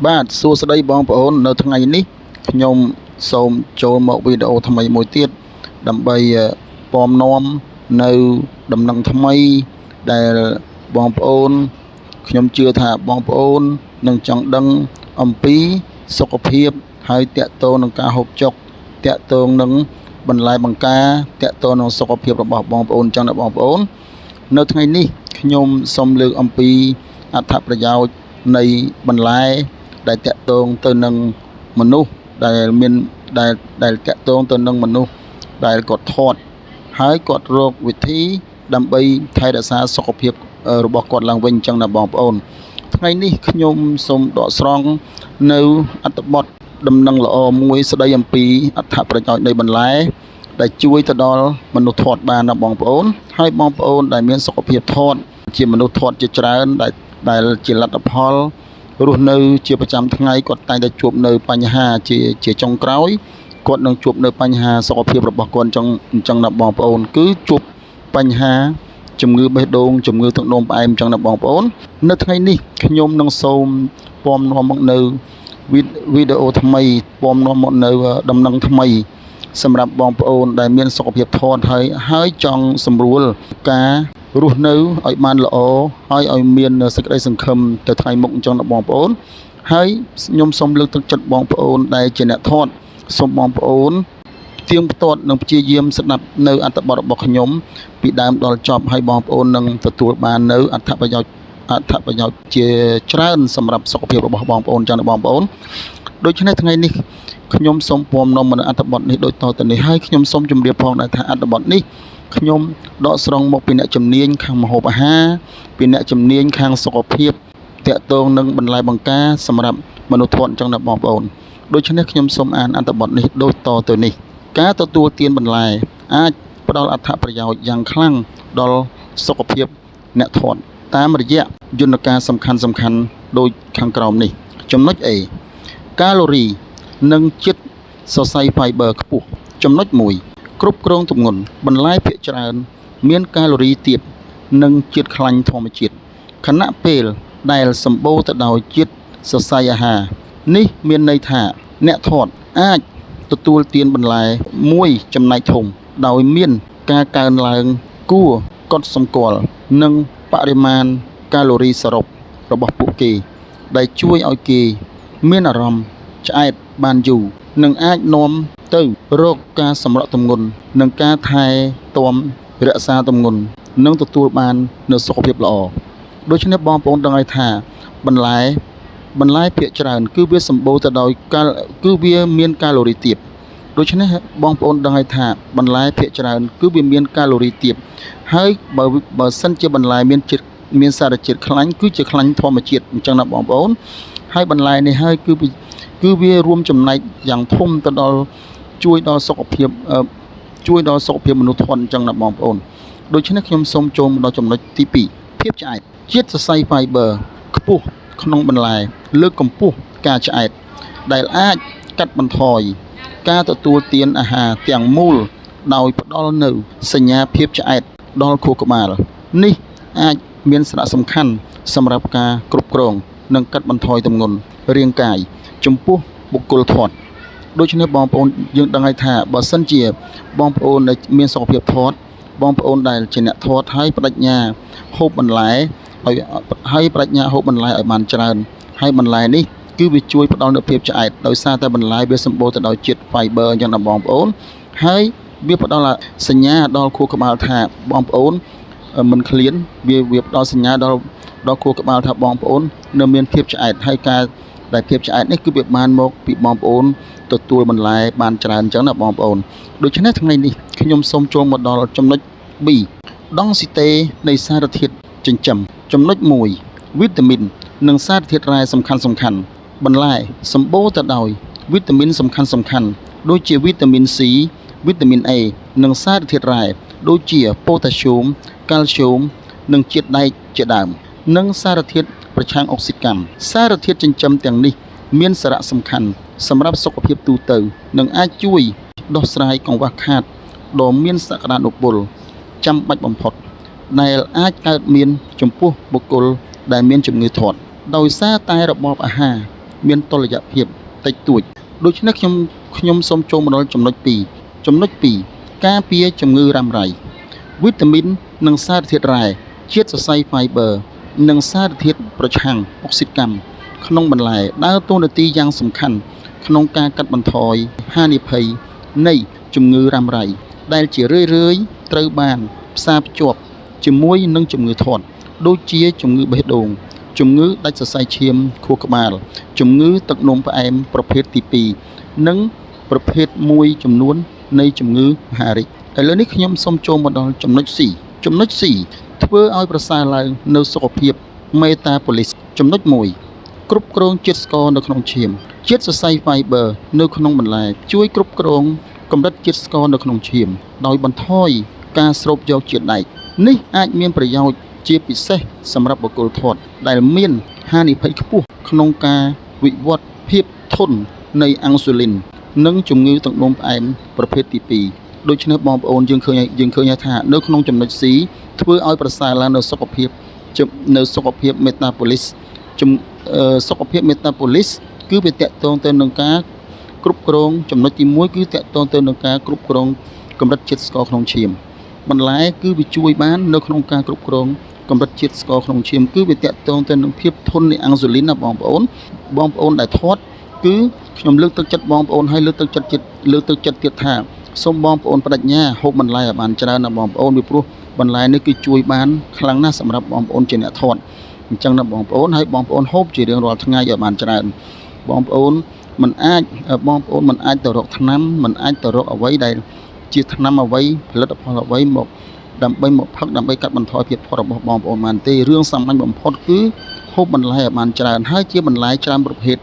បាទសួស្តីបងប្អូននៅថ្ងៃនេះខ្ញុំសូមចូលមកវីដេអូថ្មីមួយទៀតដើម្បីពំនាំនៅដំណឹងថ្មីដែលបងប្អូនខ្ញុំជឿថាបងប្អូននឹងចង់ដឹងអំពីសុខភាពហើយតាក់ទងនឹងការហូបចុកតាក់ទងនឹងបន្លែបង្ការតាក់ទងនឹងសុខភាពរបស់បងប្អូនចឹងណាបងប្អូននៅថ្ងៃនេះខ្ញុំសូមលើកអំពីអត្ថប្រយោជន៍នៃបន្លែដែលតាក់ទងទៅនឹងមនុស្សដែលមានដែលតាក់ទងទៅនឹងមនុស្សដែលគាត់ធាត់ហើយគាត់រកវិធីដើម្បីថែរក្សាសុខភាពរបស់គាត់ឡើងវិញអញ្ចឹងណាបងប្អូនថ្ងៃនេះខ្ញុំសូមដកស្រង់នៅអត្ថបទដំណឹងល្អមួយស្ដីអំពីអត្ថប្រយោជន៍នៃបន្លែដែលជួយទៅដល់មនុស្សធាត់បានណាបងប្អូនហើយបងប្អូនដែលមានសុខភាពធាត់ជាមនុស្សធាត់ជាច្រើនដែលជាលទ្ធផលរស់នៅជាប្រចាំថ្ងៃគាត់តែងតែជួបនៅបញ្ហាជាចុងក្រោយគាត់នឹងជួបនៅបញ្ហាសុខភាពរបស់គាត់អញ្ចឹងណាបងប្អូនគឺជួបបញ្ហាជំងឺបេះដូងជំងឺទឹកនោមផ្អែមអញ្ចឹងណាបងប្អូននៅថ្ងៃនេះខ្ញុំនឹងសូមពំនាំមកនៅវីដេអូថ្មីពំនាំមកនៅដំណឹងថ្មីសម្រាប់បងប្អូនដែលមានសុខភាពធាត់ហើយចង់សម្រួលការរស់នៅឲ្យបានល្អហើយឲ្យមានសេចក្តីសង្ឃឹមទៅថ្ងៃមុខអញ្ចឹងណាបងប្អូនហើយខ្ញុំសូមលើកទឹកចិត្តបងប្អូនដែលជាអ្នកធាត់សូមបងប្អូនទៀងទាត់និងព្យាយាមស្ដាប់នៅអត្ថបទរបស់ខ្ញុំពីដើមដល់ចប់ហើយបងប្អូននឹងទទួលបាននៅអត្ថប្រយោជន៍ជាច្រើនសម្រាប់សុខភាពរបស់បងប្អូនចឹងណាបងប្អូនដូច្នេះថ្ងៃនេះខ្ញុំសូមពំនាំនៅអត្ថបទនេះដូចតទៅនេះហើយខ្ញុំសូមជម្រាបផងដែរថាអត្ថបទនេះខ្ញុំដកស្រង់មកពីអ្នកជំនាញខាងម្ហូបអាហារពីអ្នកជំនាញខាងសុខភាពតាក់ទងនឹងបន្លែបង្ការសម្រាប់មនុស្សធាត់អញ្ចឹងណាបងប្អូនដូច្នេះខ្ញុំសូមអានអត្ថបទនេះដូចតទៅនេះការទទួលទានបន្លែអាចផ្ដល់អត្ថប្រយោជន៍យ៉ាងខ្លាំងដល់សុខភាពអ្នកធាត់តាមរយៈយន្តការសំខាន់ដូចខាងក្រោមនេះចំណុច A កាឡូរីនិងជាតិសរសៃ fiber ខ្ពស់ចំណុច1គ្រប់គ្រងទម្ងន់បន្លែភាគច្រើនមានកាឡូរីទាបនិងជាតិខ្លាញ់ធម្មជាតិខណៈពេលដែលសម្បូរទៅដោយជាតិសរសៃអាហារនេះមានន័យថាអ្នកធាត់អាចទទួលទានបន្លែមួយចំណែកធំដោយមានការកើនឡើងគួរកត់សម្គាល់និងបរិមាណកាឡូរីសរុបរបស់ពួកគេដែលជួយឲ្យគេមានអារម្មណ៍ឆ្អែតបានយូរនិងអាចនាំទៅរកការសម្រក់ទម្ងន់និងការថែទាំរក្សាទម្ងន់និងទទួលបាននូវសុខភាពល្អដូច្នេះបងប្អូនដឹងហើយថាបន្លែភាគច្រើនគឺវាសម្បូរទៅដោយគឺវាមានកាឡូរីទាបដូច្នេះបងប្អូនដឹងហើយថាបន្លែភាគច្រើនគឺវាមានកាឡូរីទាបហើយបើសិនជាបន្លែមានសារជាតិខ្លាញ់គឺជាខ្លាញ់ធម្មជាតិអញ្ចឹងណាបងប្អូនហើយបន្លែនេះហើយគឺវារួមចំណែកយ៉ាងធំទៅដល់ជួយដល់សុខភាពមនុស្សធាត់អញ្ចឹងណាបងប្អូនដូច្នេះខ្ញុំសូមចូលមកដល់ចំណុចទី2ភាពឆ្អែតជាតិសរសៃ fiber ខ្ពស់ក្នុងបន្លែលើកកម្ពស់ការឆ្អែតដែលអាចកាត់បន្ថយការទទួលទានអាហារទាំងមូលដោយផ្ដល់នូវសញ្ញាភាពឆ្អែតដល់ខួរក្បាលនេះអាចមានសារៈសំខាន់សម្រាប់ការគ្រប់គ្រងនិងកាត់បន្ថយទម្ងន់រាងកាយចំពោះបុគ្គលធាត់ដូច្នេះបងប្អូនយើងដឹងហើយថាបើសិនជាបងប្អូនដែលមានសុខភាពធាត់បងប្អូនដែលជាអ្នកធាត់ហើយបដិញ្ញាហូបបន្លែឲ្យបានច្រើនហើយបន្លែនេះគឺវាជួយផ្ដល់នូវភាពឆ្អែតដោយសារតែបន្លែវាសម្បូរទៅដោយជាតិ fiber អញ្ចឹងណាបងប្អូនហើយវាផ្ដល់សញ្ញាដល់ខួរក្បាលថាបងប្អូនមិនឃ្លានវាផ្ដល់សញ្ញាដល់ខួរក្បាលថាបងប្អូននៅមានភាពឆ្អែតហើយការដែលភាពឆ្អែតនេះគឺវាបានមកពីបងប្អូនទទួលបន្លែបានច្រើនអញ្ចឹងណាបងប្អូនដូច្នេះថ្ងៃនេះខ្ញុំសូមចូលមកដល់ចំណុច B ដង់ស៊ីតេនៃសារធាតុចិញ្ចឹមចំណុច1វីតាមីននិងសារធាតុរ៉ែសំខាន់បន្លែសម្បូរទៅដោយវីតាមីនសំខាន់ដូចជាវីតាមីន C វីតាមីន A និងសារធាតុរ៉ែដូចជាប៉ូតាស្យូមកាល់ស្យូមនិងជាតិដែកជាដើមនិងសារធាតុប្រឆាំងអុកស៊ីតកម្មសារធាតុចិញ្ចឹមទាំងនេះមានសារៈសំខាន់សម្រាប់សុខភាពទូទៅនិងអាចជួយដោះស្រាយកង្វះខាតដ៏មានសក្តានុពលចាំបាច់បំផុតដែលអាចកើតមានចំពោះបុគ្គលដែលមានជំងឺធាត់ដោយសារតែរបបអាហារ មានតុល្យភាពតិចតួចដូច្នេះខ្ញុំសូមចូលមកដល់ចំណុច2ចំណុច2ការពារជំងឺរ៉ាំរ៉ៃវីតាមីននិងសារធាតុរ៉ែជាតិសរសៃ fiber និងសារធាតុប្រឆាំងអុកស៊ីតកម្មក្នុងបន្លែដើរតួនាទីយ៉ាងសំខាន់ក្នុងការកាត់បន្ថយហានិភ័យនៃជំងឺរ៉ាំរ៉ៃដែលជារឿយៗត្រូវបានផ្សារភ្ជាប់ជាមួយនឹងជំងឺធាត់ដូចជាជំងឺបេះដូងជំងឺដាច់សរសៃឈាមខួរក្បាលជំងឺទឹកនោមផ្អែមប្រភេទទី2និងប្រភេទមួយចំនួននៃជំងឺមហារីកឥឡូវនេះខ្ញុំសូមចូលមកដល់ចំណុច C ចំណុច C ធ្វើឲ្យប្រសើរឡើងនៅសុខភាពមេតាបូលីសចំណុច1គ្រប់គ្រងជាតិស្ករនៅក្នុងឈាមជាតិសរសៃ fiber នៅក្នុងបន្លែជួយគ្រប់គ្រងកម្រិតជាតិស្ករនៅក្នុងឈាមដោយបន្ថយការស្រូបយកជាតិដែកនេះអាចមានប្រយោជន៍ជាពិសេសសម្រាប់បុគ្គលធាត់ដែលមានហានិភ័យខ្ពស់ក្នុងការវិវត្តភាពធន់នៃអាំងស៊ូលីននិងជំងឺទឹកនោមផ្អែមប្រភេទទី2ដូច្នេះបងប្អូនយើងឃើញថានៅក្នុងចំណុច C ធ្វើឲ្យប្រសើរឡើងនៅសុខភាពមេតាបូលីសសុខភាពមេតាបូលីសគឺវាតកតងទៅនឹងការគ្រប់គ្រងចំណុចទី1គឺតកតងទៅនឹងការគ្រប់គ្រងកម្រិតជាតិស្ករក្នុងឈាមបន្លែគឺវាជួយបាននៅក្នុងការគ្រប់គ្រងកម្រិតជាតិស្ករក្នុងឈាមគឺវាតកតងទៅនឹងភាពធន់នៃអាំងស៊ូលីនណាបងប្អូនដែលធាត់គឺខ្ញុំលើកទឹកចិត្តបងប្អូនឲ្យលើកទឹកចិត្តទៀតថាសូមបងប្អូនបដិញ្ញាហូបបន្លែឲ្យបានច្រើនណាបងប្អូនពីព្រោះបន្លែនេះគឺជួយបានខ្លាំងណាស់សម្រាប់បងប្អូនជាអ្នកធាត់អញ្ចឹងណាបងប្អូនហើយបងប្អូនហូបជារៀងរាល់ថ្ងៃឲ្យបានច្រើនបងប្អូនមិនអាចទៅរកថ្នាំមិនអាចទៅរកអ្វីដែលជាថ្នាំអ្វីផលិតផលអ្វីមកដើម្បីមកផឹកដើម្បីកាត់បន្ថយភាពធាត់របស់បងប្អូនបានទេរឿងសាមញ្ញបំផុតគឺហូបបន្លែឲ្យបានច្រើនហើយជាបន្លែច្រើនប្រភេទ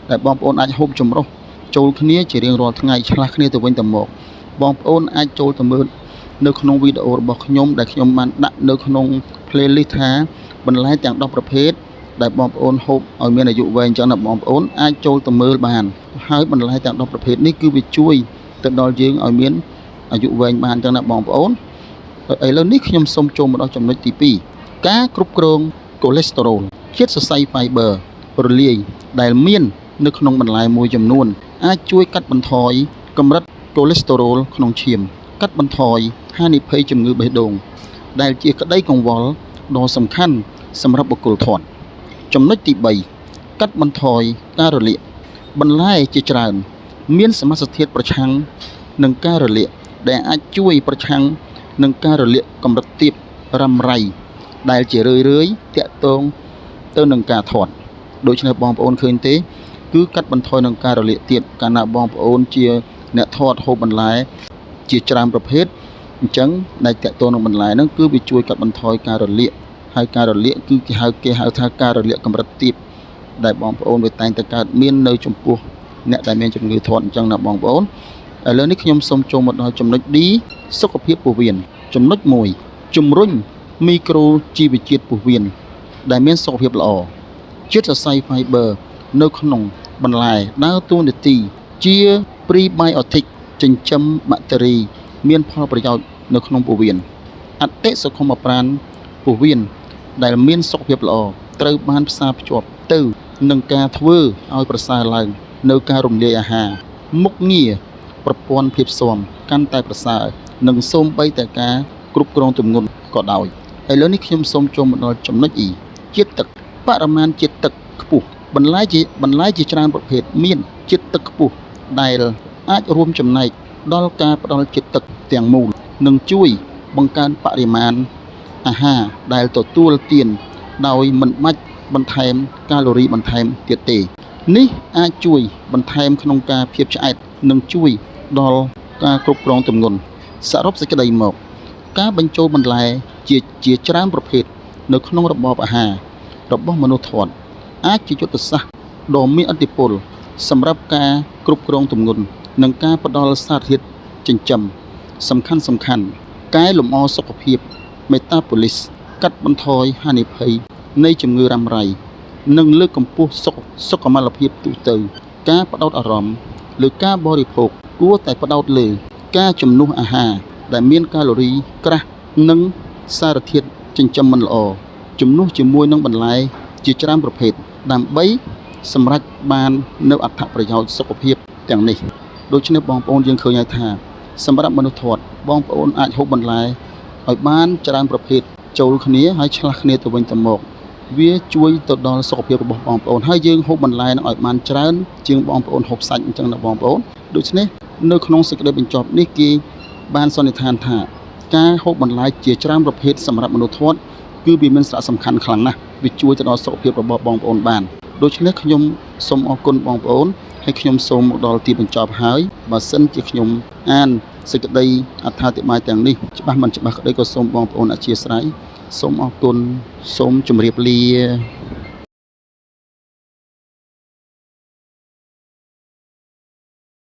ដែលបងប្អូនអាចហូបចម្រុះចូលគ្នាជារៀងរាល់ថ្ងៃឆ្លាស់គ្នាទៅវិញទៅមកបងប្អូនអាចចូលទៅមើលនៅក្នុងវីដេអូរបស់ខ្ញុំដែលខ្ញុំបានដាក់នៅក្នុង playlist ថាបន្លែទាំង10ប្រភេទដែលបងប្អូនហូបឲ្យមានអាយុវែងចឹងណាបងប្អូនអាចចូលទៅមើលបានហើយបន្លែទាំង10ប្រភេទនេះគឺវាជួយទៅដល់យើងឲ្យមានអាយុវែងបានចឹងណាបងប្អូនឥឡូវនេះខ្ញុំសូមចូលមកដល់ចំណុចទី2ការគ្រប់គ្រងកូលេស្តេរ៉ុលជាតិសរសៃ fiber រលាយដែលមាននៅក្នុងបន្លែមួយចំនួនអាចជួយកាត់បន្ថយកម្រិតកូលេស្តេរ៉ុលក្នុងឈាមកាត់បន្ថយហានិភ័យជំងឺបេះដូងដែលជាក្តីកង្វល់ដ៏សំខាន់សម្រាប់បុគ្គលធាត់ចំណុចទី3កាត់បន្ថយការរលាកបន្លែជាច្រើនមានសមាសធាតុប្រឆាំងនឹងការរលាកដែលអាចជួយប្រឆាំងនឹងការរលាកកម្រិតទាបរ៉ាំរ៉ៃដែលជារឿយៗតាក់ទងទៅនឹងការធាត់ដូច្នេះបងប្អូនឃើញទេគឺកាត់បន្ថយនឹងការរលាកទៀតកាលណាបងប្អូនជាអ្នកធាត់ហូបបន្លែជាច្រើនប្រភេទអញ្ចឹងដែលតាក់ទងនឹងបន្លែហ្នឹងគឺវាជួយកាត់បន្ថយការរលាកហើយការរលាកគឺគេហៅថាការរលាកកម្រិតទាបដែលបងប្អូនវាតែងតែកើតមាននៅចំពោះអ្នកដែលមានជំងឺធាត់អញ្ចឹងណាបងប្អូនឥឡូវនេះខ្ញុំសូមចូលមកដល់ចំណុច D សុខភាពពោះវៀនចំណុច1ជំរុញមីក្រូជីវជាតិពោះវៀនដែលមានសុខភាពល្អជាតិសរសៃ fiber នៅក្នុងបន្លែដើរតួនាទីជា prebiotic ចិញ្ចឹមបាក់តេរីមានផលប្រយោជន៍នៅក្នុងពោះវៀនអតិសុខុមប្រាណពោះវៀនដែលមានសុខភាពល្អត្រូវបានផ្សារភ្ជាប់ទៅនឹងការធ្វើឲ្យប្រសើរឡើងនៅការរំលាយអាហារមុខងារប្រព័ន្ធភាពស៊ាំកាន់តែប្រសើរនិងសូម្បីតែការគ្រប់គ្រងទម្ងន់ក៏ដោយឥឡូវនេះខ្ញុំសូមចូលមកដល់ចំណុច E ជាតិទឹកបរិមាណជាតិទឹកខ្ពស់បន្លែជាច្រើនប្រភេទមានជាតិទឹកខ្ពស់ដែលអាចរួមចំណែកដល់ការផ្ដល់ជាតិទឹកទាំងមូលនិងជួយបង្កើនបរិមាណអាហារដែលទទួលទានដោយមិនបាច់បន្ថែមកាឡូរីបន្ថែមទៀតទេនេះអាចជួយបន្ថែមក្នុងការភាពឆ្អែតនិងជួយដល់ការគ្រប់គ្រងទម្ងន់សរុបសេចក្តីមកការបញ្ចូលបន្លែជាច្រើនប្រភេទនៅក្នុងរបបអាហាររបស់មនុស្សធាត់អាចជាយុទ្ធសាស្ត្រដ៏មានឥទ្ធិពលសម្រាប់ការគ្រប់គ្រងទម្ងន់និងការផ្ដល់សារធាតុចិញ្ចឹមសំខាន់កែលម្អសុខភាពមេតាបូលីសកាត់បន្ថយហានិភ័យនៃជំងឺរ៉ាំរ៉ៃនិងលើកកម្ពស់សុខុមាលភាពទូទៅការផ្ដោតអារម្មណ៍លើការបរិភោគគួរតែផ្ដោតលើការជំនួសអាហារដែលមានកាឡូរីក្រាស់និងសារធាតុចិញ្ចឹមមិនល្អជំនួសជាមួយនឹងបន្លែជាច្រើនប្រភេទដើម្បី សម្រាប់បាននៅអត្ថប្រយោជន៍សុខភាពទាំងនេះដូច្នេះបងប្អូនយើងឃើញហើយថាសម្រាប់មនុស្សធាត់បងប្អូនអាចហូបបន្លែឲ្យបានច្រើនប្រភេទចូលគ្នាហើយឆ្លាស់គ្នាទៅវិញទៅមកវាជួយទៅដល់សុខភាពរបស់បងប្អូនហើយយើងហូបបន្លែនឹងឲ្យបានច្រើនជាងបងប្អូនហូបសាច់អញ្ចឹងណាបងប្អូនដូច្នេះនៅក្នុងសេចក្តីបញ្ចប់នេះគេបានសន្និដ្ឋានថាការហូបបន្លែជាច្រើនប្រភេទសម្រាប់មនុស្សធាត់គឺវាមានសារៈសំខាន់ខ្លាំងណាស់វាជួយទៅដល់សុខភាពរបស់បងប្អូនបានដូច្នេះខ្ញុំសូមអរគុណបងប្អូនហើយខ្ញុំសូមមកដល់ទីបញ្ចប់ហើយបើសិនជាខ្ញុំអានសេចក្តីអត្ថាធិប្បាយទាំងនេះច្បាស់មិនច្បាស់ក្តីក៏សូមបងប្អូនអធិស្ឋានសូមអរគុណសូមជម្រាបលា